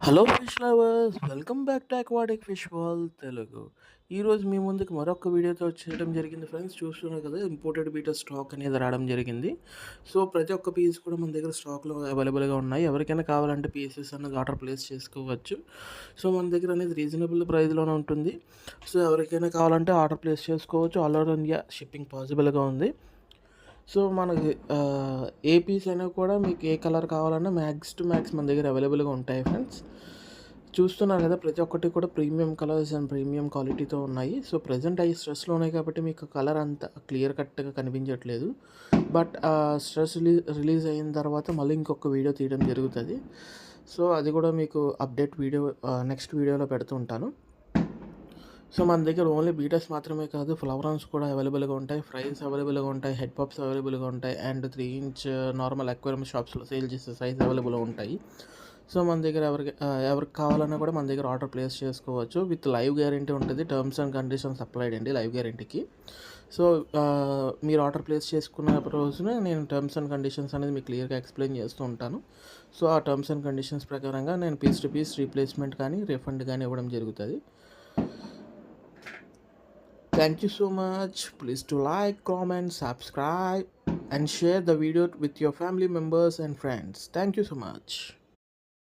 Hello fish lovers, welcome back to aquatic fish world Telugu. ఈరోజు మీ ముందుకు మరొక వీడియోతో వచ్చేయడం జరిగింది ఫ్రెండ్స్. చూస్తున్నారు కదా, ఇంపోర్టెడ్ బీటా స్టాక్ అనేది రావడం జరిగింది. సో ప్రతి ఒక్క పీస్ కూడా మన దగ్గర స్టాక్లో అవైలబుల్గా ఉన్నాయి. ఎవరికైనా కావాలంటే పీసెస్ అనేది ఆర్డర్ ప్లేస్ చేసుకోవచ్చు. సో మన దగ్గర అనేది రీజనబుల్ ప్రైస్లోనే ఉంటుంది. సో ఎవరికైనా కావాలంటే ఆర్డర్ ప్లేస్ చేసుకోవచ్చు. ఆల్ ఓవర్ ఇండియా షిప్పింగ్ పాసిబుల్గా ఉంది. సో మనకి ఏ పీస్ అయినా కూడా మీకు ఏ కలర్ కావాలన్నా మ్యాక్స్ టు మ్యాక్స్ మన దగ్గర అవైలబుల్గా ఉంటాయి ఫ్రెండ్స్. చూస్తున్నారు కదా, ప్రతి ఒక్కటి కూడా ప్రీమియం కలర్స్ అండ్ ప్రీమియం క్వాలిటీతో ఉన్నాయి. సో ప్రజెంట్ అవి స్ట్రెస్లో ఉన్నాయి కాబట్టి మీకు కలర్ అంత క్లియర్ కట్గా కనిపించట్లేదు. బట్ స్ట్రెస్ రిలీజ్ అయిన తర్వాత మళ్ళీ ఇంకొక వీడియో తీయడం జరుగుతుంది. సో అది కూడా మీకు అప్డేట్ వీడియో నెక్స్ట్ వీడియోలో పెడుతుంటాను. సో మన దగ్గర ఓన్లీ బీటర్స్ మాత్రమే కాదు, ఫ్లవరాన్స్ కూడా అవైలబుల్గా ఉంటాయి, ఫ్రైస్ అవైలబుల్గా ఉంటాయి, హెడ్ పప్స్ అవైలబుల్గా ఉంటాయి, అండ్ 3 ఇంచ్ నార్మల్ అక్వేరియం షాప్స్లో సేల్ చేసే సైజ్ అవైలబుల్గా ఉంటాయి. సో మన దగ్గర ఎవరికి కావాలన్నా కూడా మన దగ్గర ఆర్డర్ ప్లేస్ చేసుకోవచ్చు. విత్ లైవ్ గ్యారంటీ ఉంటుంది. టర్మ్స్ అండ్ కండిషన్స్ అప్లైడ్ అండి లైవ్ గ్యారంటీకి. సో మీరు ఆర్డర్ ప్లేస్ చేసుకున్న రోజున నేను టర్మ్స్ అండ్ కండిషన్స్ అనేది మీకు క్లియర్గా ఎక్స్ప్లెయిన్ చేస్తూ ఉంటాను. సో ఆ టర్మ్స్ అండ్ కండిషన్స్ ప్రకారంగా నేను పీస్ టు పీస్ రీప్లేస్మెంట్ కానీ రిఫండ్ కానీ ఇవ్వడం జరుగుతుంది. Thank you so much. Please to like, comment, subscribe and share the video with your family members and friends. Thank you so much.